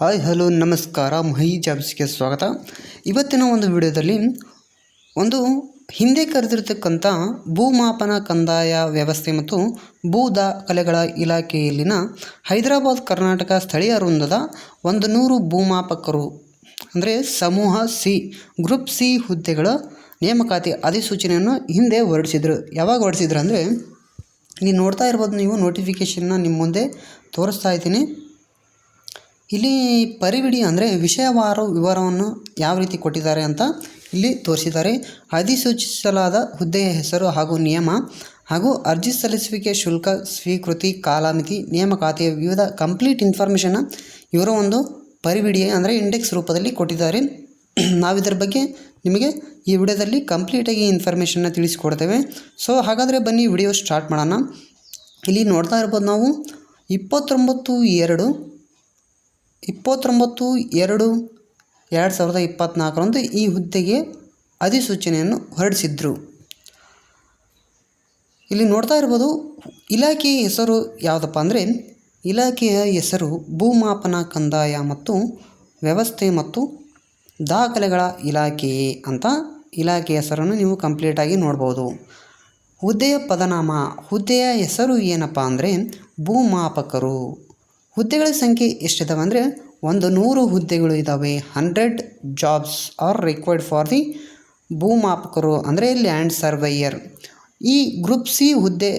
Hi hello ನಮಸ್ಕಾರ ಮಹಿ ಜಾಬ್ಸ್ಗೆ ಸ್ವಾಗತ. ಇವತ್ತಿನ ಒಂದು ವಿಡಿಯೋದಲ್ಲಿ ಒಂದು ಹಿಂದೆ ಕರೆದಿರ್ತಕ್ಕಂಥ ಭೂಮಾಪನ ಕಂದಾಯ ವ್ಯವಸ್ಥೆ ಮತ್ತು ಭೂ ದಾಖಲೆಗಳ ಇಲಾಖೆಯಲ್ಲಿನ ಹೈದರಾಬಾದ್ ಕರ್ನಾಟಕ ಸ್ಥಳೀಯ ವೃಂದದ 100 ಭೂಮಾಪಕರು ಅಂದರೆ ಸಮೂಹ ಸಿ ಗ್ರೂಪ್ ಸಿ ಹುದ್ದೆಗಳ ನೇಮಕಾತಿ ಅಧಿಸೂಚನೆಯನ್ನು ಹಿಂದೆ ಹೊರಡಿಸಿದರು. ಯಾವಾಗ ಹೊರಡಿಸಿದ್ರು ಅಂದರೆ ಇಲ್ಲಿ ನೋಡ್ತಾ ಇರ್ಬೋದು ನೀವು, ನೋಟಿಫಿಕೇಷನ್ನ ನಿಮ್ಮ ಮುಂದೆ ತೋರಿಸ್ತಾ ಇದ್ದೀನಿ. ಇಲ್ಲಿ ಪರಿವಿಡಿ ಅಂದರೆ ವಿಷಯವಾರು ವಿವರವನ್ನು ಯಾವ ರೀತಿ ಕೊಟ್ಟಿದ್ದಾರೆ ಅಂತ ಇಲ್ಲಿ ತೋರಿಸಿದ್ದಾರೆ. ಅಧಿಸೂಚಿಸಲಾದ ಹುದ್ದೆಯ ಹೆಸರು ಹಾಗೂ ನಿಯಮ ಹಾಗೂ ಅರ್ಜಿ ಸಲ್ಲಿಸುವಿಕೆ ಶುಲ್ಕ, ಸ್ವೀಕೃತಿ, ಕಾಲಮಿತಿ, ನೇಮಕಾತಿಯ ವಿವಿಧ ಕಂಪ್ಲೀಟ್ ಇನ್ಫಾರ್ಮೇಷನ್ನ ಇವರ ಒಂದು ಪರಿವಿಡಿ ಅಂದರೆ ಇಂಡೆಕ್ಸ್ ರೂಪದಲ್ಲಿ ಕೊಟ್ಟಿದ್ದಾರೆ. ನಾವಿದರ ಬಗ್ಗೆ ನಿಮಗೆ ಈ ವಿಡಿಯೋದಲ್ಲಿ ಕಂಪ್ಲೀಟಾಗಿ ಇನ್ಫಾರ್ಮೇಷನ್ನ ತಿಳಿಸಿಕೊಡ್ತೇವೆ. ಸೊ ಹಾಗಾದರೆ ಬನ್ನಿ ವಿಡಿಯೋ ಸ್ಟಾರ್ಟ್ ಮಾಡೋಣ. ಇಲ್ಲಿ ನೋಡ್ತಾ ಇರ್ಬೋದು ನಾವು 29/2/2024 ಈ ಹುದ್ದೆಗೆ ಅಧಿಸೂಚನೆಯನ್ನು ಹೊರಡಿಸಿದ್ರು. ಇಲ್ಲಿ ನೋಡ್ತಾ ಇರ್ಬೋದು ಇಲಾಖೆಯ ಹೆಸರು ಯಾವುದಪ್ಪ ಅಂದರೆ ಇಲಾಖೆಯ ಹೆಸರು ಭೂಮಾಪನ ಕಂದಾಯ ಮತ್ತು ವ್ಯವಸ್ಥೆ ಮತ್ತು ದಾಖಲೆಗಳ ಇಲಾಖೆ ಅಂತ ಇಲಾಖೆಯ ಹೆಸರನ್ನು ನೀವು ಕಂಪ್ಲೀಟಾಗಿ ನೋಡ್ಬೋದು. ಹುದ್ದೆಯ ಪದನಾಮ, ಹುದ್ದೆಯ ಹೆಸರು ಏನಪ್ಪ ಅಂದರೆ ಭೂಮಾಪಕರು. ಹುದ್ದೆಗಳ ಸಂಖ್ಯೆ ಎಷ್ಟಿದ್ದಾವೆ ಅಂದರೆ 100 ಹುದ್ದೆಗಳು ಇದ್ದಾವೆ. 100 jobs are required for the ಭೂಮಾಪಕರು ಅಂದರೆ ಲ್ಯಾಂಡ್ ಸರ್ವೇಯರ್. ಈ ಗ್ರೂಪ್ ಸಿ ಹುದ್ದೆ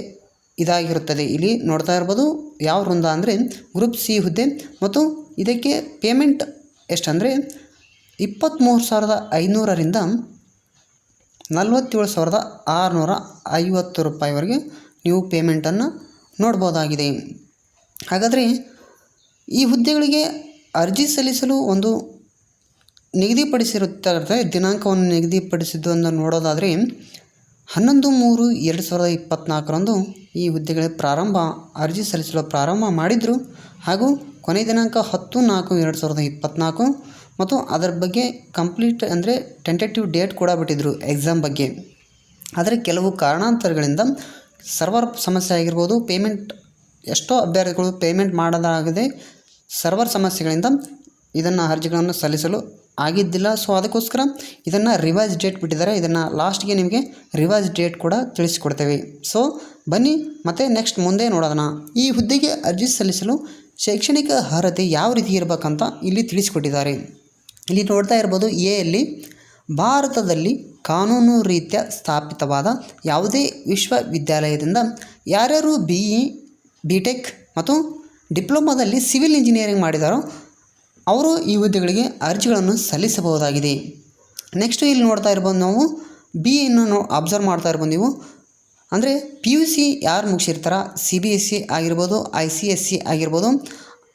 ಇದಾಗಿರುತ್ತದೆ. ಇಲ್ಲಿ ನೋಡ್ತಾ ಇರ್ಬೋದು ಯಾವ ವೃಂದ ಅಂದರೆ ಗ್ರೂಪ್ ಸಿ ಹುದ್ದೆ. ಮತ್ತು ಇದಕ್ಕೆ ಪೇಮೆಂಟ್ ಎಷ್ಟಂದರೆ 23,500ರಿಂದ 47,650 ರೂಪಾಯಿವರೆಗೆ ನೀವು ಪೇಮೆಂಟನ್ನು ನೋಡ್ಬೋದಾಗಿದೆ. ಹಾಗಾದರೆ ಈ ಹುದ್ದೆಗಳಿಗೆ ಅರ್ಜಿ ಸಲ್ಲಿಸಲು ಒಂದು ನಿಗದಿಪಡಿಸಿರುತ್ತಾರೆ. ದಿನಾಂಕವನ್ನು ನಿಗದಿಪಡಿಸಿದ್ದು ನೋಡೋದಾದರೆ 11/3/2024 ಈ ಹುದ್ದೆಗಳ ಅರ್ಜಿ ಸಲ್ಲಿಸಲು ಪ್ರಾರಂಭ ಮಾಡಿದರು. ಹಾಗೂ ಕೊನೆಯ ದಿನಾಂಕ 10/4/2024 ಮತ್ತು ಅದರ ಬಗ್ಗೆ ಕಂಪ್ಲೀಟ್ ಅಂದರೆ ಟೆಂಟೇಟಿವ್ ಡೇಟ್ ಕೂಡ ಬಿಟ್ಟಿದ್ದರು ಎಕ್ಸಾಮ್ ಬಗ್ಗೆ. ಆದರೆ ಕೆಲವು ಕಾರಣಾಂತರಗಳಿಂದ ಸರ್ವರ್ ಸಮಸ್ಯೆ ಆಗಿರ್ಬೋದು, ಎಷ್ಟೋ ಅಭ್ಯರ್ಥಿಗಳು ಪೇಮೆಂಟ್ ಮಾಡಲಾಗದೆ ಸರ್ವರ್ ಸಮಸ್ಯೆಗಳಿಂದ ಇದನ್ನು ಅರ್ಜಿಗಳನ್ನು ಸಲ್ಲಿಸಲು ಆಗಿದ್ದಿಲ್ಲ. ಸೊ ಅದಕ್ಕೋಸ್ಕರ ಇದನ್ನು ರಿವೈಸ್ ಡೇಟ್ ಬಿಟ್ಟಿದ್ದಾರೆ. ಇದನ್ನು ಲಾಸ್ಟ್ಗೆ ನಿಮಗೆ ರಿವೈಸ್ ಡೇಟ್ ಕೂಡ ತಿಳಿಸಿಕೊಡ್ತೇವೆ. ಸೊ ಬನ್ನಿ ಮತ್ತೆ ನೆಕ್ಸ್ಟ್ ಮುಂದೆ ನೋಡೋಣ. ಈ ಹುದ್ದೆಗೆ ಅರ್ಜಿ ಸಲ್ಲಿಸಲು ಶೈಕ್ಷಣಿಕ ಅರ್ಹತೆ ಯಾವ ರೀತಿ ಇರಬೇಕಂತ ಇಲ್ಲಿ ತಿಳಿಸಿಕೊಟ್ಟಿದ್ದಾರೆ. ಇಲ್ಲಿ ನೋಡ್ತಾ ಇರ್ಬೋದು ಎಯಲ್ಲಿ ಭಾರತದಲ್ಲಿ ಕಾನೂನು ರೀತ್ಯ ಸ್ಥಾಪಿತವಾದ ಯಾವುದೇ ವಿಶ್ವವಿದ್ಯಾಲಯದಿಂದ ಯಾರ್ಯಾರು BE, BTech ಮತ್ತು ಡಿಪ್ಲೊಮಾದಲ್ಲಿ ಸಿವಿಲ್ ಇಂಜಿನಿಯರಿಂಗ್ ಮಾಡಿದಾರೋ ಅವರು ಈ ಹುದ್ದೆಗಳಿಗೆ ಅರ್ಜಿಗಳನ್ನು ಸಲ್ಲಿಸಬಹುದಾಗಿದೆ. ನೆಕ್ಸ್ಟು ಇಲ್ಲಿ ನೋಡ್ತಾ ಇರ್ಬೋದು ನಾವು BEಯನ್ನು ಅಬ್ಸರ್ವ್ ಮಾಡ್ತಾ ಇರ್ಬೋದು ನೀವು. ಅಂದರೆ PUC ಯಾರು ಮುಗಿಸಿರ್ತಾರ, CBSE ಆಗಿರ್ಬೋದು, ICSE ಆಗಿರ್ಬೋದು,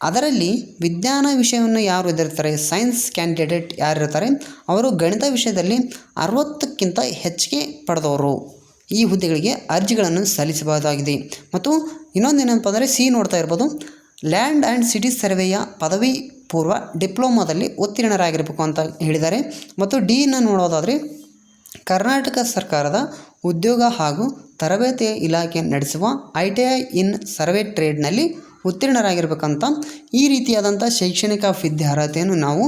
ಅದರಲ್ಲಿ ವಿಜ್ಞಾನ ವಿಷಯವನ್ನು ಯಾರು ಇದಿರ್ತಾರೆ, ಸೈನ್ಸ್ ಕ್ಯಾಂಡಿಡೇಟ್ ಯಾರಿರ್ತಾರೆ ಅವರು ಗಣಿತ ವಿಷಯದಲ್ಲಿ 60ಕ್ಕಿಂತ ಹೆಚ್ಚಿಗೆ ಪಡೆದವರು ಈ ಹುದ್ದೆಗಳಿಗೆ ಅರ್ಜಿಗಳನ್ನು ಸಲ್ಲಿಸಬಹುದಾಗಿದೆ. ಮತ್ತು ಇನ್ನೊಂದೇನಪ್ಪ ಅಂದರೆ ಸಿ ನೋಡ್ತಾ ಇರ್ಬೋದು ಲ್ಯಾಂಡ್ ಆ್ಯಂಡ್ ಸಿಟಿ ಸರ್ವೆಯ ಪದವಿ ಪೂರ್ವ ಡಿಪ್ಲೊಮಾದಲ್ಲಿ ಉತ್ತೀರ್ಣರಾಗಿರಬೇಕು ಅಂತ ಹೇಳಿದ್ದಾರೆ. ಮತ್ತು ಡಿನ ನೋಡೋದಾದರೆ ಕರ್ನಾಟಕ ಸರ್ಕಾರದ ಉದ್ಯೋಗ ಹಾಗೂ ತರಬೇತಿ ಇಲಾಖೆ ನಡೆಸುವ ITI ಇನ್ ಸರ್ವೆ ಟ್ರೇಡ್ನಲ್ಲಿ ಉತ್ತೀರ್ಣರಾಗಿರ್ಬೇಕಂತ ಈ ರೀತಿಯಾದಂಥ ಶೈಕ್ಷಣಿಕ ವಿದ್ಯಾರ್ಹತೆಯನ್ನು ನಾವು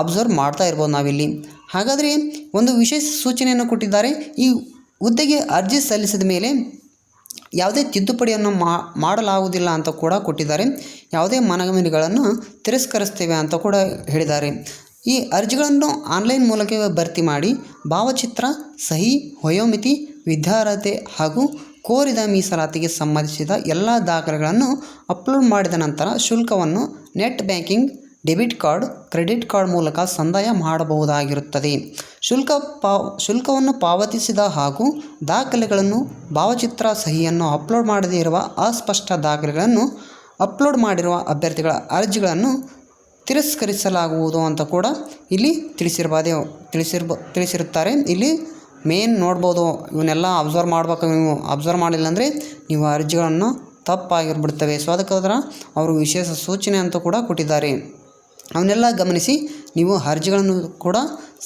ಅಬ್ಸರ್ವ್ ಮಾಡ್ತಾ ಇರ್ಬೋದು ನಾವಿಲ್ಲಿ. ಹಾಗಾದರೆ ಒಂದು ವಿಶೇಷ ಸೂಚನೆಯನ್ನು ಕೊಟ್ಟಿದ್ದಾರೆ. ಈ ಹುದ್ದೆಗೆ ಅರ್ಜಿ ಸಲ್ಲಿಸಿದ ಮೇಲೆ ಯಾವುದೇ ತಿದ್ದುಪಡಿಯನ್ನು ಮಾಡಲಾಗುವುದಿಲ್ಲ ಅಂತ ಕೂಡ ಕೊಟ್ಟಿದ್ದಾರೆ. ಯಾವುದೇ ಮನವಿಗಳನ್ನು ತಿರಸ್ಕರಿಸ್ತೇವೆ ಅಂತ ಕೂಡ ಹೇಳಿದ್ದಾರೆ. ಈ ಅರ್ಜಿಗಳನ್ನು ಆನ್ಲೈನ್ ಮೂಲಕ ಭರ್ತಿ ಮಾಡಿ ಭಾವಚಿತ್ರ, ಸಹಿ, ವಯೋಮಿತಿ, ವಿದ್ಯಾರ್ಹತೆ ಹಾಗೂ ಕೋರಿದ ಮೀಸಲಾತಿಗೆ ಸಂಬಂಧಿಸಿದ ಎಲ್ಲ ದಾಖಲೆಗಳನ್ನು ಅಪ್ಲೋಡ್ ಮಾಡಿದ ನಂತರ ಶುಲ್ಕವನ್ನು net banking, debit card, credit card ಮೂಲಕ ಸಂದಾಯ ಮಾಡಬಹುದಾಗಿರುತ್ತದೆ. ಶುಲ್ಕವನ್ನು ಪಾವತಿಸಿದ ಹಾಗೂ ದಾಖಲೆಗಳನ್ನು, ಭಾವಚಿತ್ರ, ಸಹಿಯನ್ನು ಅಪ್ಲೋಡ್ ಮಾಡದೇ ಇರುವ ಅಸ್ಪಷ್ಟ ದಾಖಲೆಗಳನ್ನು ಅಪ್ಲೋಡ್ ಮಾಡಿರುವ ಅಭ್ಯರ್ಥಿಗಳ ಅರ್ಜಿಗಳನ್ನು ತಿರಸ್ಕರಿಸಲಾಗುವುದು ಅಂತ ಕೂಡ ಇಲ್ಲಿ ತಿಳಿಸಿರುತ್ತಾರೆ. ಇಲ್ಲಿ ಮೇನ್ ನೋಡ್ಬೋದು, ಇವನ್ನೆಲ್ಲ ಅಬ್ಸರ್ವ್ ಮಾಡಬೇಕು. ನೀವು ಅಬ್ಸರ್ವ್ ಮಾಡಿಲ್ಲ ಅಂದರೆ ನೀವು ಅರ್ಜಿಗಳನ್ನು ತಪ್ಪಾಗಿರ್ಬಿಡ್ತವೆ. ಸೊ ಅದಕ್ಕೋಸ್ಕರ ಅವರು ವಿಶೇಷ ಸೂಚನೆ ಅಂತ ಕೂಡ ಕೊಟ್ಟಿದ್ದಾರೆ. ಅವನ್ನೆಲ್ಲ ಗಮನಿಸಿ ನೀವು ಅರ್ಜಿಗಳನ್ನು ಕೂಡ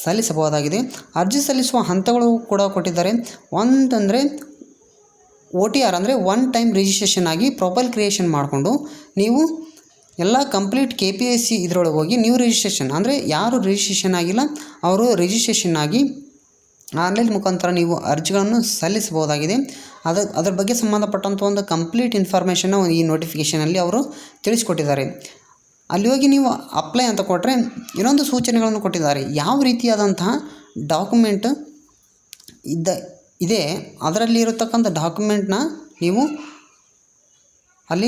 ಸಲ್ಲಿಸಬಹುದಾಗಿದೆ. ಅರ್ಜಿ ಸಲ್ಲಿಸುವ ಹಂತಗಳು ಕೂಡ ಕೊಟ್ಟಿದ್ದಾರೆ. ಒಂದಂದರೆ OTR ಅಂದರೆ ಒನ್ ಟೈಮ್ ರಿಜಿಸ್ಟ್ರೇಷನ್ ಆಗಿ ಪ್ರೊಫೈಲ್ ಕ್ರಿಯೇಷನ್ ಮಾಡಿಕೊಂಡು ನೀವು ಎಲ್ಲ ಕಂಪ್ಲೀಟ್ KPSC ಇದರೊಳಗೆ ಹೋಗಿ ನ್ಯೂ ರಿಜಿಸ್ಟ್ರೇಷನ್ ಅಂದರೆ ಯಾರು ರಿಜಿಸ್ಟ್ರೇಷನ್ ಆಗಿಲ್ಲ ಅವರು ರಿಜಿಸ್ಟ್ರೇಷನ್ ಆಗಿ ಆನ್ಲೈನ್ ಮುಖಾಂತರ ನೀವು ಅರ್ಜಿಗಳನ್ನು ಸಲ್ಲಿಸಬಹುದಾಗಿದೆ. ಅದರ ಬಗ್ಗೆ ಸಂಬಂಧಪಟ್ಟಂಥ ಒಂದು ಕಂಪ್ಲೀಟ್ ಇನ್ಫಾರ್ಮೇಷನ್ನ ಈ ನೋಟಿಫಿಕೇಷನಲ್ಲಿ ಅವರು ತಿಳಿಸ್ಕೊಟ್ಟಿದ್ದಾರೆ. ಅಲ್ಲಿ ಹೋಗಿ ನೀವು ಅಪ್ಲೈ ಅಂತ ಕೊಟ್ಟರೆ ಇನ್ನೊಂದು ಸೂಚನೆಗಳನ್ನು ಕೊಟ್ಟಿದ್ದಾರೆ. ಯಾವ ರೀತಿಯಾದಂತಹ ಡಾಕ್ಯುಮೆಂಟ್ ಇದೆ ಅದರಲ್ಲಿ ಇರತಕ್ಕಂಥ ಡಾಕ್ಯುಮೆಂಟ್ನ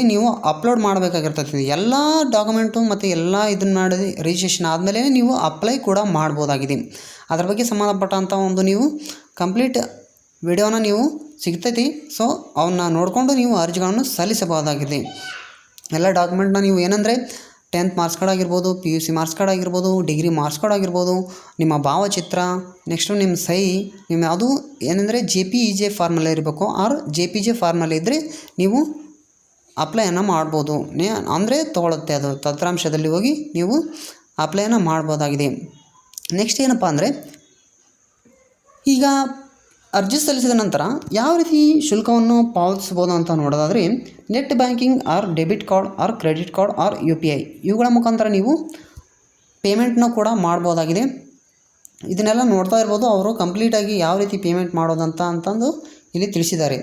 ನೀವು ಅಪ್ಲೋಡ್ ಮಾಡಬೇಕಾಗಿರ್ತದೆ. ಎಲ್ಲ ಡಾಕ್ಯುಮೆಂಟು ಮತ್ತು ಎಲ್ಲ ಇದನ್ನು ಮಾಡಿ ರಿಜಿಸ್ಟ್ರೇಷನ್ ಆದಮೇಲೆ ನೀವು ಅಪ್ಲೈ ಕೂಡ ಮಾಡ್ಬೋದಾಗಿದೆ. ಅದರ ಬಗ್ಗೆ ಸಂಬಂಧಪಟ್ಟಂಥ ಒಂದು ನೀವು ಕಂಪ್ಲೀಟ್ ವಿಡಿಯೋನ ನೀವು ಸಿಗ್ತೈತಿ. ಸೊ ಅವನ್ನ ನೋಡಿಕೊಂಡು ನೀವು ಅರ್ಜಿಗಳನ್ನು ಸಲ್ಲಿಸಬಹುದಾಗಿದೆ. ಎಲ್ಲ ಡಾಕ್ಯುಮೆಂಟ್ನ ನೀವು ಏನಂದರೆ 10th ಮಾರ್ಕ್ಸ್ ಕಾರ್ಡ್ ಆಗಿರ್ಬೋದು, PUC ಮಾರ್ಕ್ಸ್ ಕಾರ್ಡ್ ಆಗಿರ್ಬೋದು, ಡಿಗ್ರಿ ಮಾರ್ಕ್ಸ್ ಕಾರ್ಡ್ ಆಗಿರ್ಬೋದು, ನಿಮ್ಮ ಭಾವಚಿತ್ರ, ನೆಕ್ಸ್ಟು ನಿಮ್ಮ ಸಹಿ, ನಿಮ್ಮ ಅದು ಏನಂದರೆ JPEJ ಫಾರ್ಮಲ್ಲಿ ಇರಬೇಕು. ಆರ್ JPG ಫಾರ್ಮಲ್ಲಿ ಇದ್ದರೆ ನೀವು ಅಪ್ಲೈಯನ್ನು ಮಾಡ್ಬೋದು. ಅಂದರೆ ತೊಗೊಳುತ್ತೆ ಅದು ತಂತ್ರಾಂಶದಲ್ಲಿ ಹೋಗಿ ನೀವು ಅಪ್ಲೈಯನ್ನು ಮಾಡ್ಬೋದಾಗಿದೆ. ನೆಕ್ಸ್ಟ್ ಏನಪ್ಪ ಅಂದರೆ ಈಗ ಅರ್ಜಿ ಸಲ್ಲಿಸಿದ ನಂತರ ಯಾವ ರೀತಿ ಶುಲ್ಕವನ್ನು ಪಾವತಿಸ್ಬೋದು ಅಂತ ನೋಡೋದಾದರೆ net banking or debit card or credit card or UPI ಇವುಗಳ ಮುಖಾಂತರ ನೀವು ಪೇಮೆಂಟ್ನ ಕೂಡ ಮಾಡ್ಬೋದಾಗಿದೆ. ಇದನ್ನೆಲ್ಲ ನೋಡ್ತಾ ಇರ್ಬೋದು. ಅವರು ಕಂಪ್ಲೀಟಾಗಿ ಯಾವ ರೀತಿ ಪೇಮೆಂಟ್ ಮಾಡೋದಂತ ಅಂತಂದು ಇಲ್ಲಿ ತಿಳಿಸಿದ್ದಾರೆ.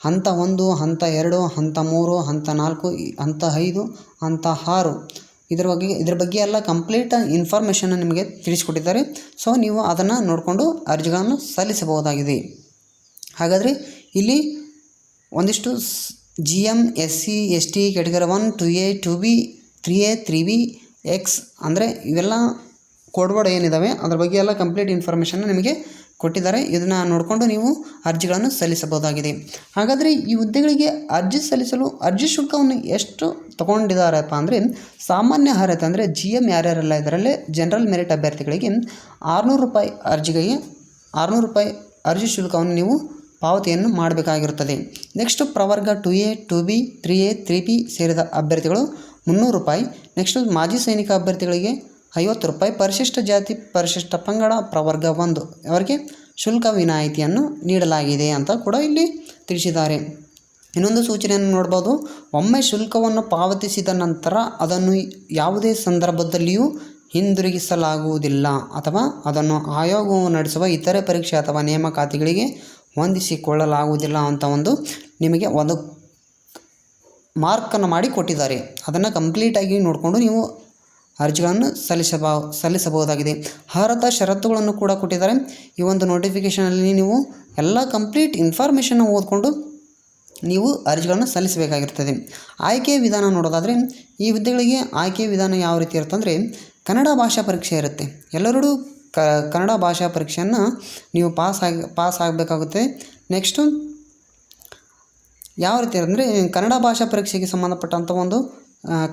ಹಂತ 1, ಹಂತ 2, ಹಂತ 3, ಹಂತ 4, ಹಂತ 5, ಹಂತ 6 ಇದ್ರ ಬಗ್ಗೆ ಎಲ್ಲ ಕಂಪ್ಲೀಟ್ ಇನ್ಫಾರ್ಮೇಷನ್ನ ನಿಮಗೆ ತಿಳಿಸ್ಕೊಟ್ಟಿದ್ದಾರೆ. ಸೊ ನೀವು ಅದನ್ನು ನೋಡಿಕೊಂಡು ಅರ್ಜಿಗಳನ್ನು ಸಲ್ಲಿಸಬಹುದಾಗಿದೆ. ಹಾಗಾದರೆ ಇಲ್ಲಿ ಒಂದಿಷ್ಟು GM SC ST category 1 2A 2B 3A 3B X ಅಂದರೆ ಇವೆಲ್ಲ ಕೋಡ್ವರ್ಡ್ ಏನಿದ್ದಾವೆ ಅದರ ಬಗ್ಗೆ ಎಲ್ಲ ಕಂಪ್ಲೀಟ್ ಇನ್ಫಾರ್ಮೇಷನ್ನ ನಿಮಗೆ ಕೊಟ್ಟಿದ್ದಾರೆ. ಇದನ್ನು ನೋಡಿಕೊಂಡು ನೀವು ಅರ್ಜಿಗಳನ್ನು ಸಲ್ಲಿಸಬಹುದಾಗಿದೆ. ಹಾಗಾದರೆ ಈ ಹುದ್ದೆಗಳಿಗೆ ಅರ್ಜಿ ಸಲ್ಲಿಸಲು ಅರ್ಜಿ ಶುಲ್ಕವನ್ನು ಎಷ್ಟು ತೊಗೊಂಡಿದ್ದಾರಪ್ಪ ಅಂದರೆ ಸಾಮಾನ್ಯ ಅರ್ಹತೆ ಅಂದರೆ GM ಯಾರ್ಯಾರೆಲ್ಲ ಇದರಲ್ಲೇ ಜನರಲ್ ಮೆರಿಟ್ ಅಭ್ಯರ್ಥಿಗಳಿಗೆ ₹600 ಅರ್ಜಿಗಳಿಗೆ ₹600 ಅರ್ಜಿ ಶುಲ್ಕವನ್ನು ನೀವು ಪಾವತಿಯನ್ನು ಮಾಡಬೇಕಾಗಿರುತ್ತದೆ. ನೆಕ್ಸ್ಟ್ ಪ್ರವರ್ಗ 2A 2B 3A 3B ಸೇರಿದ ಅಭ್ಯರ್ಥಿಗಳು ₹300. ನೆಕ್ಸ್ಟ್ ಮಾಜಿ ಸೈನಿಕ ಅಭ್ಯರ್ಥಿಗಳಿಗೆ ₹50. ಪರಿಶಿಷ್ಟ ಜಾತಿ ಪರಿಶಿಷ್ಟ ಪಂಗಡ ಪ್ರವರ್ಗ 1 ಅವರಿಗೆ ಶುಲ್ಕ ವಿನಾಯಿತಿಯನ್ನು ನೀಡಲಾಗಿದೆ ಅಂತ ಕೂಡ ಇಲ್ಲಿ ತಿಳಿಸಿದ್ದಾರೆ. ಇನ್ನೊಂದು ಸೂಚನೆಯನ್ನು ನೋಡ್ಬೋದು. ಒಮ್ಮೆ ಶುಲ್ಕವನ್ನು ಪಾವತಿಸಿದ ನಂತರ ಅದನ್ನು ಯಾವುದೇ ಸಂದರ್ಭದಲ್ಲಿಯೂ ಹಿಂದಿರುಗಿಸಲಾಗುವುದಿಲ್ಲ ಅಥವಾ ಅದನ್ನು ಆಯೋಗವು ನಡೆಸುವ ಇತರೆ ಪರೀಕ್ಷೆ ಅಥವಾ ನೇಮಕಾತಿಗಳಿಗೆ ಹೊಂದಿಸಿಕೊಳ್ಳಲಾಗುವುದಿಲ್ಲ ಅಂತ ಒಂದು ನಿಮಗೆ ಒಂದು ಮಾರ್ಕನ್ನು ಮಾಡಿ ಕೊಟ್ಟಿದ್ದಾರೆ. ಅದನ್ನು ಕಂಪ್ಲೀಟಾಗಿ ನೋಡಿಕೊಂಡು ನೀವು ಅರ್ಜಿಗಳನ್ನು ಸಲ್ಲಿಸಬಹುದಾಗಿದೆ. ಅರ್ಹತಾ ಷರತ್ತುಗಳನ್ನು ಕೂಡ ಕೊಟ್ಟಿದ್ದಾರೆ. ಈ ಒಂದು ನೋಟಿಫಿಕೇಷನಲ್ಲಿ ನೀವು ಎಲ್ಲ ಕಂಪ್ಲೀಟ್ ಇನ್ಫಾರ್ಮೇಷನ್ನ ಓದಿಕೊಂಡು ನೀವು ಅರ್ಜಿಗಳನ್ನು ಸಲ್ಲಿಸಬೇಕಾಗಿರ್ತದೆ. ಆಯ್ಕೆಯ ವಿಧಾನ ನೋಡೋದಾದರೆ ಈ ಹುದ್ದೆಗಳಿಗೆ ಆಯ್ಕೆಯ ವಿಧಾನ ಯಾವ ರೀತಿ ಇರುತ್ತೆ ಅಂದರೆ ಕನ್ನಡ ಭಾಷಾ ಪರೀಕ್ಷೆ ಇರುತ್ತೆ. ಎಲ್ಲರೂ ಕನ್ನಡ ಭಾಷಾ ಪರೀಕ್ಷೆಯನ್ನು ನೀವು ಪಾಸ್ ಆಗಬೇಕಾಗುತ್ತೆ. ನೆಕ್ಸ್ಟು ಯಾವ ರೀತಿ ಅಂದರೆ ಕನ್ನಡ ಭಾಷಾ ಪರೀಕ್ಷೆಗೆ ಸಂಬಂಧಪಟ್ಟಂಥ ಒಂದು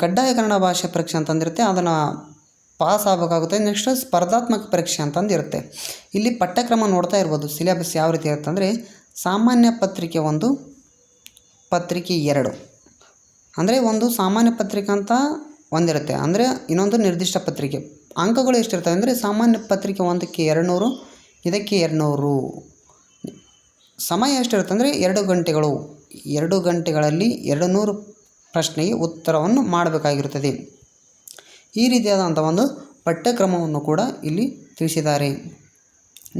ಕಡ್ಡಾಯ ಕನ್ನಡ ಭಾಷೆ ಪರೀಕ್ಷೆ ಅಂತಂದಿರುತ್ತೆ, ಅದನ್ನು ಪಾಸ್ ಆಗಬೇಕಾಗುತ್ತೆ. ನೆಕ್ಸ್ಟ್ ಸ್ಪರ್ಧಾತ್ಮಕ ಪರೀಕ್ಷೆ ಅಂತಂದಿರುತ್ತೆ. ಇಲ್ಲಿ ಪಠ್ಯಕ್ರಮ ನೋಡ್ತಾ ಇರ್ಬೋದು. ಸಿಲೆಬಸ್ ಯಾವ ರೀತಿ ಇರುತ್ತೆ ಅಂದರೆ ಸಾಮಾನ್ಯ ಪತ್ರಿಕೆ 1, ಪತ್ರಿಕೆ 2 ಅಂದರೆ ಒಂದು ಸಾಮಾನ್ಯ ಪತ್ರಿಕೆ ಅಂತ ಒಂದಿರುತ್ತೆ, ಅಂದರೆ ಇನ್ನೊಂದು ನಿರ್ದಿಷ್ಟ ಪತ್ರಿಕೆ. ಅಂಕಗಳು ಎಷ್ಟಿರ್ತವೆ ಅಂದರೆ ಸಾಮಾನ್ಯ ಪತ್ರಿಕೆ 1ಕ್ಕೆ 200, ಇದಕ್ಕೆ 200. ಸಮಯ ಎಷ್ಟಿರುತ್ತೆ ಅಂದರೆ 2 ಗಂಟೆಗಳು. 2 ಗಂಟೆಗಳಲ್ಲಿ 200 ಪ್ರಶ್ನೆಗೆ ಉತ್ತರವನ್ನು ಮಾಡಬೇಕಾಗಿರುತ್ತದೆ. ಈ ರೀತಿಯಾದಂಥ ಒಂದು ಪಠ್ಯಕ್ರಮವನ್ನು ಕೂಡ ಇಲ್ಲಿ ತಿಳಿಸಿದ್ದಾರೆ.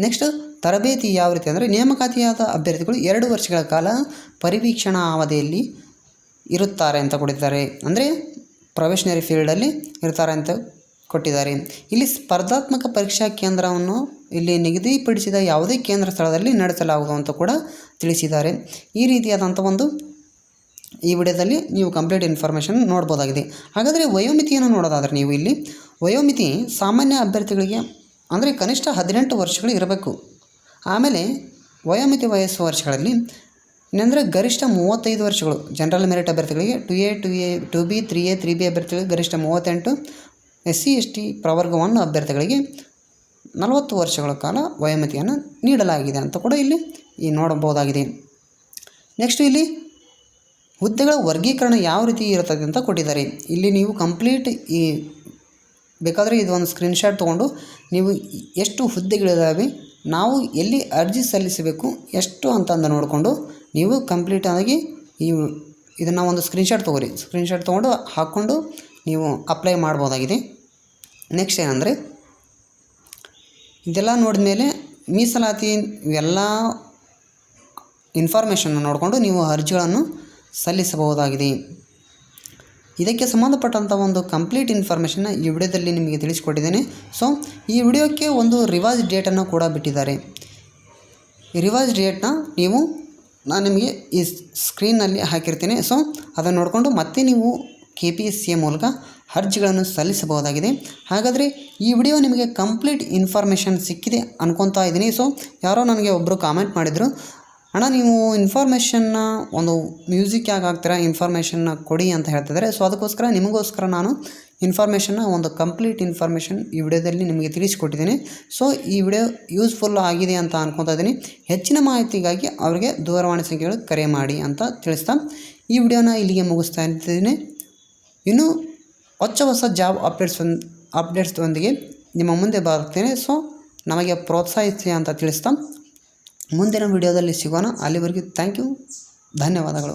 ನೆಕ್ಸ್ಟ್ ತರಬೇತಿ ಯಾವ ರೀತಿ ಅಂದರೆ ನೇಮಕಾತಿಯಾದ ಅಭ್ಯರ್ಥಿಗಳು 2 ವರ್ಷಗಳ ಕಾಲ ಪರಿವೀಕ್ಷಣಾ ಅವಧಿಯಲ್ಲಿ ಇರುತ್ತಾರೆ ಅಂತ ಕೊಟ್ಟಿದ್ದಾರೆ. ಅಂದರೆ ಪ್ರೊಫೆಷನರಿ ಫೀಲ್ಡಲ್ಲಿ ಇರ್ತಾರೆ ಅಂತ ಕೊಟ್ಟಿದ್ದಾರೆ. ಇಲ್ಲಿ ಸ್ಪರ್ಧಾತ್ಮಕ ಪರೀಕ್ಷಾ ಕೇಂದ್ರವನ್ನು ಇಲ್ಲಿ ನಿಗದಿಪಡಿಸಿದ ಯಾವುದೇ ಕೇಂದ್ರ ಸ್ಥಳದಲ್ಲಿ ನಡೆಸಲಾಗುವುದು ಅಂತ ಕೂಡ ತಿಳಿಸಿದ್ದಾರೆ. ಈ ರೀತಿಯಾದಂಥ ಒಂದು ಈ ವಿಡಿಯೋದಲ್ಲಿ ನೀವು ಕಂಪ್ಲೀಟ್ ಇನ್ಫಾರ್ಮೇಷನ್ ನೋಡ್ಬೋದಾಗಿದೆ. ಹಾಗಾದರೆ ವಯೋಮಿತಿಯನ್ನು ನೋಡೋದಾದರೆ ನೀವು ಇಲ್ಲಿ ವಯೋಮಿತಿ ಸಾಮಾನ್ಯ ಅಭ್ಯರ್ಥಿಗಳಿಗೆ ಅಂದರೆ ಕನಿಷ್ಠ 18 ವರ್ಷಗಳು ಇರಬೇಕು. ಆಮೇಲೆ ವಯೋಮಿತಿ ವಯಸ್ಸು ವರ್ಷಗಳಲ್ಲಿ ಏನಂದರೆ ಗರಿಷ್ಠ 35 ವರ್ಷಗಳು. ಜನರಲ್ ಮೆರಿಟ್ ಅಭ್ಯರ್ಥಿಗಳಿಗೆ 2A 2B 3A 3B ಅಭ್ಯರ್ಥಿಗಳಿಗೆ ಗರಿಷ್ಠ 38, SC ST ಪ್ರವರ್ಗ 1 ಅಭ್ಯರ್ಥಿಗಳಿಗೆ 40 ವರ್ಷಗಳ ಕಾಲ ವಯೋಮಿತಿಯನ್ನು ನೀಡಲಾಗಿದೆ ಅಂತ ಕೂಡ ಇಲ್ಲಿ ನೋಡಬಹುದಾಗಿದೆ. ನೆಕ್ಸ್ಟ್ ಇಲ್ಲಿ ಹುದ್ದೆಗಳ ವರ್ಗೀಕರಣ ಯಾವ ರೀತಿ ಇರುತ್ತದೆ ಅಂತ ಕೊಟ್ಟಿದ್ದಾರೆ. ಇಲ್ಲಿ ನೀವು ಕಂಪ್ಲೀಟ್ ಬೇಕಾದರೆ ಇದೊಂದು ಸ್ಕ್ರೀನ್ಶಾಟ್ ತೊಗೊಂಡು ನೀವು ಎಷ್ಟು ಹುದ್ದೆಗಳಿದ್ದಾವೆ, ನಾವು ಎಲ್ಲಿ ಅರ್ಜಿ ಸಲ್ಲಿಸಬೇಕು, ಎಷ್ಟು ಅಂತಂದು ನೋಡಿಕೊಂಡು ನೀವು ಕಂಪ್ಲೀಟಾಗಿ ಇದನ್ನು ಒಂದು ಸ್ಕ್ರೀನ್ಶಾಟ್ ತೊಗೊರಿ. ಸ್ಕ್ರೀನ್ಶಾಟ್ ತೊಗೊಂಡು ಹಾಕ್ಕೊಂಡು ನೀವು ಅಪ್ಲೈ ಮಾಡ್ಬೋದಾಗಿದೆ. ನೆಕ್ಸ್ಟ್ ಏನಂದರೆ, ಇದೆಲ್ಲ ನೋಡಿದ ಮೇಲೆ ಮೀಸಲಾತಿ ಇವೆಲ್ಲ ಇನ್ಫಾರ್ಮೇಷನ್ನ ನೋಡಿಕೊಂಡು ನೀವು ಅರ್ಜಿಗಳನ್ನು ಸಲ್ಲಿಸಬಹುದಾಗಿದೆ. ಇದಕ್ಕೆ ಸಂಬಂಧಪಟ್ಟಂಥ ಒಂದು ಕಂಪ್ಲೀಟ್ ಇನ್ಫಾರ್ಮೇಷನ್ನ ಈ ವಿಡಿಯೋದಲ್ಲಿ ನಿಮಗೆ ತಿಳಿಸಿಕೊಟ್ಟಿದ್ದೇನೆ. ಸೊ ಈ ವಿಡಿಯೋಕ್ಕೆ ಒಂದು ರಿವೈಸ್ ಡೇಟನ್ನು ಕೂಡ ಬಿಟ್ಟಿದ್ದಾರೆ. ಈ ರಿವೈಸ್ ಡೇಟ್ನ ನಾನು ನಿಮಗೆ ಈ ಸ್ಕ್ರೀನ್ನಲ್ಲಿ ಹಾಕಿರ್ತೀನಿ. ಸೊ ಅದನ್ನು ನೋಡಿಕೊಂಡು ಮತ್ತೆ ನೀವು KPSCಯ ಮೂಲಕ ಅರ್ಜಿಗಳನ್ನು ಸಲ್ಲಿಸಬಹುದಾಗಿದೆ. ಹಾಗಾದರೆ ಈ ವಿಡಿಯೋ ನಿಮಗೆ ಕಂಪ್ಲೀಟ್ ಇನ್ಫಾರ್ಮೇಷನ್ ಸಿಕ್ಕಿದೆ ಅನ್ಕೊತಾ ಇದ್ದೀನಿ. ಸೊ ಯಾರೋ ನನಗೆ ಒಬ್ಬರು ಕಾಮೆಂಟ್ ಮಾಡಿದರು, ಅಣ್ಣ ನೀವು ಇನ್ಫಾರ್ಮೇಷನ್ನ ಒಂದು ಮ್ಯೂಸಿಕ್ ಯಾಕೆ ಹಾಕ್ತೀರಾ, ಇನ್ಫಾರ್ಮೇಷನ್ನ ಕೊಡಿ ಅಂತ ಹೇಳ್ತಿದ್ದಾರೆ. ಸೊ ಅದಕ್ಕೋಸ್ಕರ ನಿಮಗೋಸ್ಕರ ನಾನು ಇನ್ಫಾರ್ಮೇಷನ್ನ ಒಂದು ಕಂಪ್ಲೀಟ್ ಇನ್ಫಾರ್ಮೇಷನ್ ಈ ವಿಡಿಯೋದಲ್ಲಿ ನಿಮಗೆ ತಿಳಿಸಿಕೊಟ್ಟಿದ್ದೀನಿ. ಸೊ ಈ ವಿಡಿಯೋ ಯೂಸ್ಫುಲ್ ಆಗಿದೆ ಅಂತ ಅನ್ಕೊತಾ ಇದ್ದೀನಿ. ಹೆಚ್ಚಿನ ಮಾಹಿತಿಗಾಗಿ ಅವರಿಗೆ ದೂರವಾಣಿ ಸಂಖ್ಯೆಗಳು ಕರೆ ಮಾಡಿ ಅಂತ ತಿಳಿಸ್ತಾ ಈ ವಿಡಿಯೋನ ಇಲ್ಲಿಗೆ ಮುಗಿಸ್ತಾ ಇದ್ದೀನಿ. ಇನ್ನೂ ಹೊಸ ಜಾಬ್ ಅಪ್ಡೇಟ್ಸ್ದೊಂದಿಗೆ ನಿಮ್ಮ ಮುಂದೆ ಬರುತ್ತೇನೆ. ಸೊ ನಮಗೆ ಪ್ರೋತ್ಸಾಹಿಸಿ ಅಂತ ತಿಳಿಸ್ತಾ ಮುಂದಿನ ವಿಡಿಯೋದಲ್ಲಿ ಸಿಗೋಣ. ಅಲ್ಲಿವರೆಗೂ ಥ್ಯಾಂಕ್ ಯು, ಧನ್ಯವಾದಗಳು.